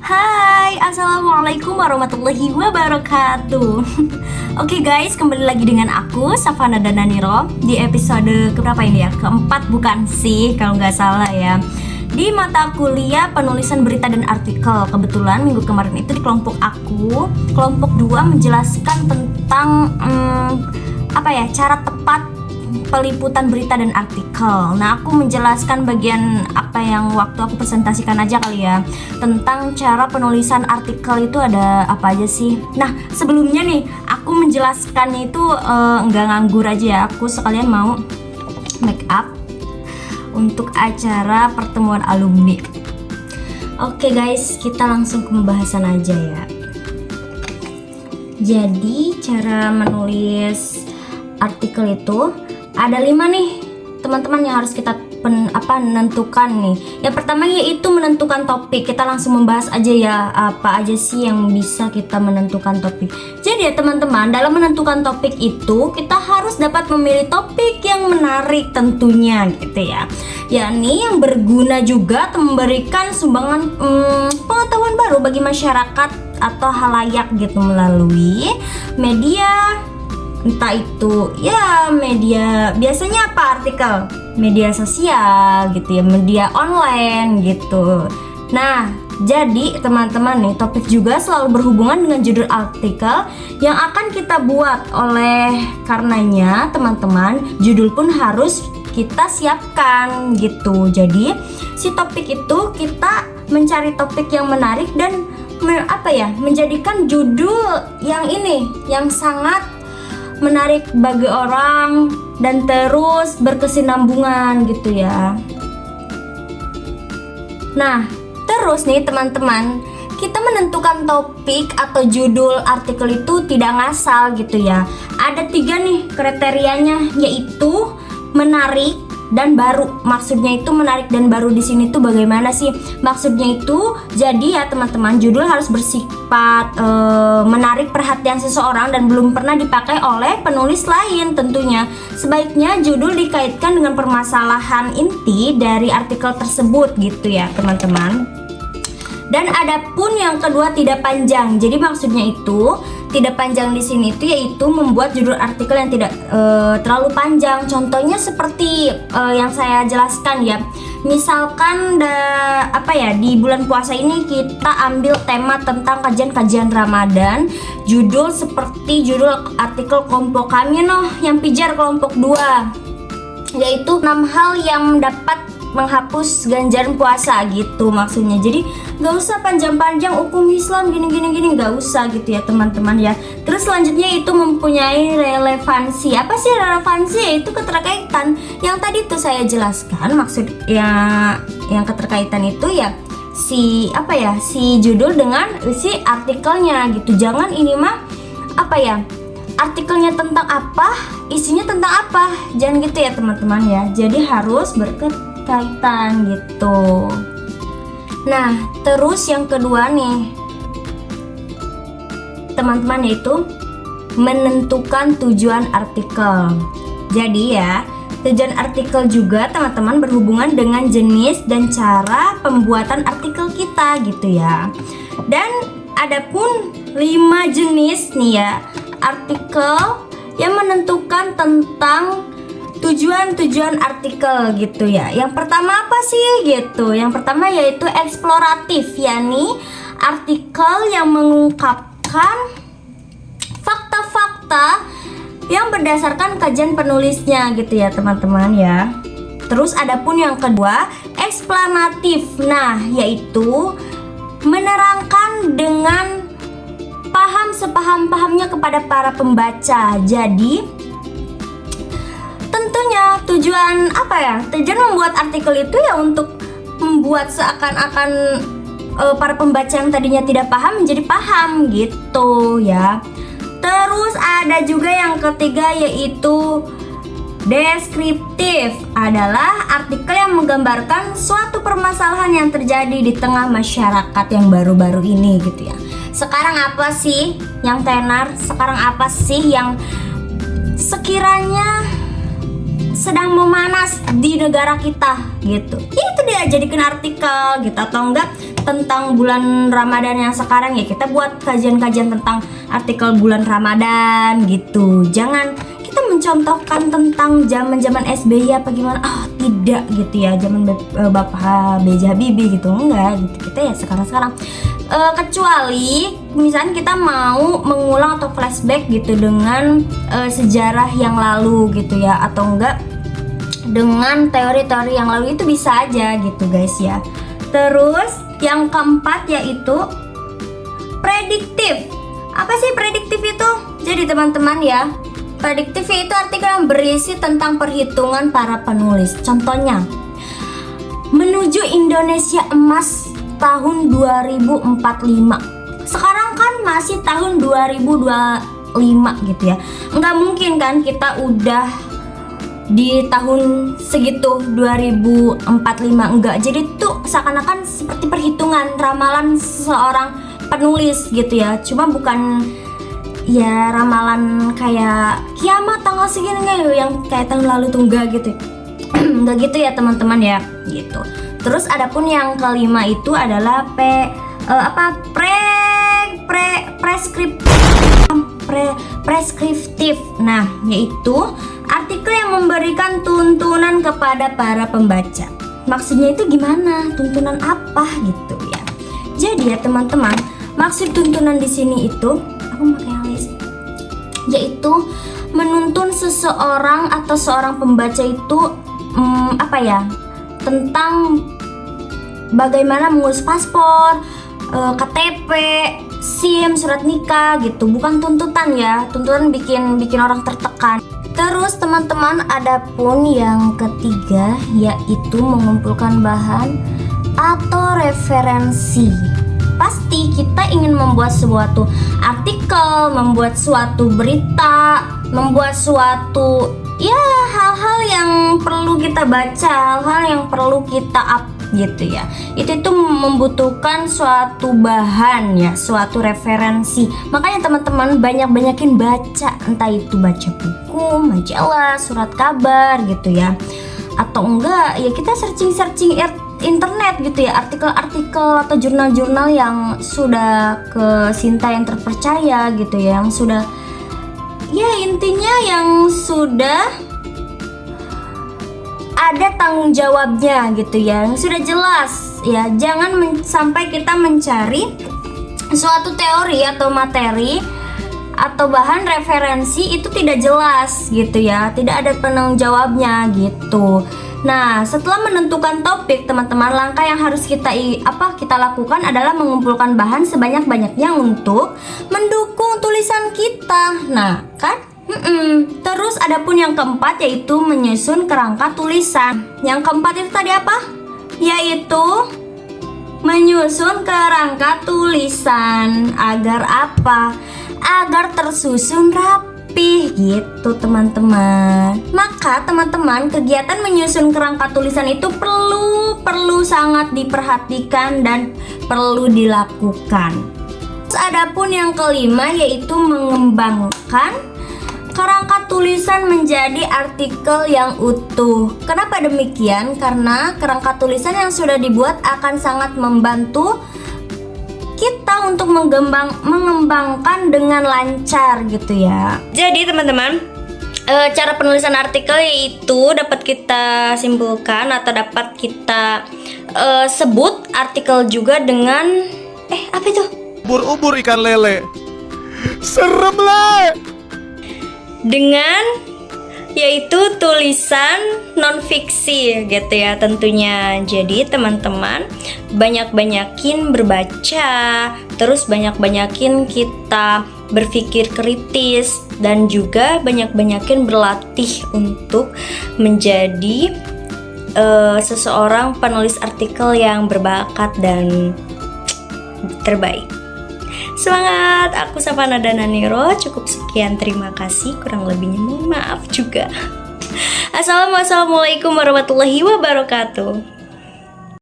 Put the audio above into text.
Hai, assalamualaikum warahmatullahi wabarakatuh. Oke guys, kembali lagi dengan aku Safana dan Daniro di episode keberapa ini ya? Keempat bukan sih, kalau nggak salah ya. Di mata kuliah penulisan berita dan artikel. Kebetulan minggu kemarin itu di kelompok aku, kelompok 2 menjelaskan tentang cara tepat peliputan berita dan artikel. Nah, aku menjelaskan bagian apa yang waktu aku presentasikan aja kali ya, tentang cara penulisan artikel itu ada apa aja sih. Nah, sebelumnya nih aku menjelaskannya itu nggak nganggur aja ya, aku sekalian mau make up untuk acara pertemuan alumni. Oke guys, kita langsung ke pembahasan aja ya. Jadi cara menulis artikel itu ada 5 nih teman-teman yang harus kita menentukan nih. Yang pertama yaitu menentukan topik. Kita langsung membahas aja ya, apa aja sih yang bisa kita menentukan topik. Jadi ya teman-teman, dalam menentukan topik itu kita harus dapat memilih topik yang menarik tentunya gitu ya, yakni yang berguna juga atau memberikan sumbangan pengetahuan baru bagi masyarakat atau halayak gitu melalui media. Entah itu ya media, biasanya apa, artikel, media sosial gitu ya, media online gitu. Nah, jadi teman-teman nih, topik juga selalu berhubungan dengan judul artikel yang akan kita buat. Oleh karenanya teman-teman, judul pun harus kita siapkan gitu. Jadi si topik itu kita mencari topik yang menarik dan menjadikan judul yang ini yang sangat menarik bagi orang dan terus berkesinambungan gitu ya. Nah, terus nih teman-teman, kita menentukan topik atau judul artikel itu tidak ngasal gitu ya. Ada 3 nih kriterianya, yaitu menarik dan baru. Maksudnya itu menarik dan baru di sini tuh bagaimana sih? Maksudnya itu jadi ya teman-teman, judul harus bersifat menarik perhatian seseorang dan belum pernah dipakai oleh penulis lain tentunya. Sebaiknya judul dikaitkan dengan permasalahan inti dari artikel tersebut gitu ya teman-teman. Dan adapun yang kedua tidak panjang. Jadi maksudnya itu tidak panjang di sini itu yaitu membuat judul artikel yang tidak terlalu panjang. Contohnya seperti yang saya jelaskan ya. Misalkan di bulan puasa ini kita ambil tema tentang kajian Ramadan. Judul seperti judul artikel kelompok kami yang pijar kelompok 2, yaitu 6 hal yang dapat menghapus ganjaran puasa gitu maksudnya. Jadi nggak usah panjang-panjang hukum Islam gini nggak usah gitu ya teman-teman ya. Terus selanjutnya itu mempunyai relevansi. Apa sih relevansi? Yaitu keterkaitan yang tadi tuh saya jelaskan. Maksudnya yang keterkaitan itu ya si judul dengan si artikelnya gitu. Jangan ini artikelnya tentang apa, isinya tentang apa, jangan gitu ya teman-teman ya. Jadi harus berkaitan gitu. Nah, terus yang kedua nih teman-teman, yaitu menentukan tujuan artikel. Jadi ya, tujuan artikel juga teman-teman berhubungan dengan jenis dan cara pembuatan artikel kita gitu ya. Dan adapun 5 jenis nih ya artikel yang menentukan tentang tujuan artikel gitu ya. Yang pertama apa sih gitu? Yang pertama yaitu eksploratif, yakni artikel yang mengungkapkan fakta-fakta yang berdasarkan kajian penulisnya gitu ya teman-teman ya. Terus adapun yang kedua eksplanatif. Nah, yaitu menerangkan dengan paham sepaham-pahamnya kepada para pembaca. Jadi tentunya tujuan membuat artikel itu ya untuk membuat seakan-akan para pembaca yang tadinya tidak paham menjadi paham gitu ya. Terus ada juga yang ketiga yaitu deskriptif, adalah artikel yang menggambarkan suatu permasalahan yang terjadi di tengah masyarakat yang baru-baru ini gitu ya. Sekarang apa sih yang tenar? Sekarang apa sih yang sekiranya sedang memanas di negara kita gitu. Itu dia jadikan artikel gitu, atau enggak tentang bulan Ramadan yang sekarang ya kita buat kajian-kajian tentang artikel bulan Ramadan gitu. Jangan kita mencontohkan tentang zaman-zaman SBY apa gimana. Tidak gitu ya, zaman Bapak B.J. Habibie gitu, enggak gitu. Kita ya sekarang-sekarang. Kecuali misalnya kita mau mengulang atau flashback gitu dengan sejarah yang lalu gitu ya, atau enggak dengan teori-teori yang lalu, itu bisa aja gitu guys ya. Terus yang keempat yaitu prediktif. Apa sih prediktif itu? Jadi teman-teman ya, prediktif itu artikel yang berisi tentang perhitungan para penulis. Contohnya, menuju Indonesia emas tahun 2045. Sekarang kan masih tahun 2025 gitu ya. Nggak mungkin kan kita udah di tahun segitu 2045, enggak. Jadi tuh seakan-akan seperti perhitungan ramalan seorang penulis gitu ya. Cuma bukan ya ramalan kayak kiamat tanggal segini enggak yang kayak tahun lalu tuh, enggak gitu. Enggak gitu ya teman-teman ya, gitu. Terus adapun yang kelima itu adalah preskriptif. Nah, yaitu artikel yang memberikan tuntunan kepada para pembaca. Maksudnya itu gimana? Tuntunan apa gitu ya. Jadi ya teman-teman, maksud tuntunan di sini itu, aku pakai alis, yaitu menuntun seseorang atau seorang pembaca itu tentang bagaimana mengurus paspor, KTP, SIM, surat nikah gitu. Bukan tuntutan ya, tuntutan bikin orang tertekan. Terus teman-teman, ada pun yang ketiga yaitu mengumpulkan bahan atau referensi. Pasti kita ingin membuat suatu artikel, membuat suatu berita, membuat suatu hal-hal yang perlu kita baca, hal-hal yang perlu kita up gitu ya. Itu membutuhkan suatu bahan ya, suatu referensi. Makanya teman-teman banyakin baca, entah itu baca buku, majalah, surat kabar gitu ya. Atau enggak ya kita searching internet gitu ya, artikel-artikel atau jurnal-jurnal yang sudah kesinta yang terpercaya gitu ya, yang sudah intinya yang sudah ada tanggung jawabnya gitu ya, yang sudah jelas ya. Jangan sampai kita mencari suatu teori atau materi atau bahan referensi itu tidak jelas gitu ya, tidak ada penanggung jawabnya gitu. Nah, setelah menentukan topik, teman-teman, langkah yang harus kita lakukan adalah mengumpulkan bahan sebanyak-banyaknya untuk mendukung tulisan kita. Nah, kan? Terus adapun yang keempat yaitu menyusun kerangka tulisan. Yang keempat itu tadi apa? Yaitu menyusun kerangka tulisan. Agar apa? Agar tersusun rapi gitu teman-teman. Maka teman-teman, kegiatan menyusun kerangka tulisan itu perlu sangat diperhatikan dan perlu dilakukan. Terus adapun yang kelima yaitu mengembangkan kerangka tulisan menjadi artikel yang utuh. Kenapa demikian? Karena kerangka tulisan yang sudah dibuat akan sangat membantu kita untuk mengembangkan dengan lancar gitu ya. Jadi teman-teman, cara penulisan artikel itu dapat kita simpulkan atau dapat kita sebut artikel juga dengan apa itu? Ubur-ubur ikan lele. Serem lah. Dengan yaitu tulisan non-fiksi gitu ya tentunya. Jadi teman-teman banyak-banyakin berbaca, terus banyak-banyakin kita berpikir kritis, dan juga banyak-banyakin berlatih untuk menjadi seseorang penulis artikel yang berbakat dan terbaik. Semangat, aku Savana Dananiro. Cukup sekian, terima kasih. Kurang lebihnya mohon maaf juga. Assalamualaikum warahmatullahi wabarakatuh.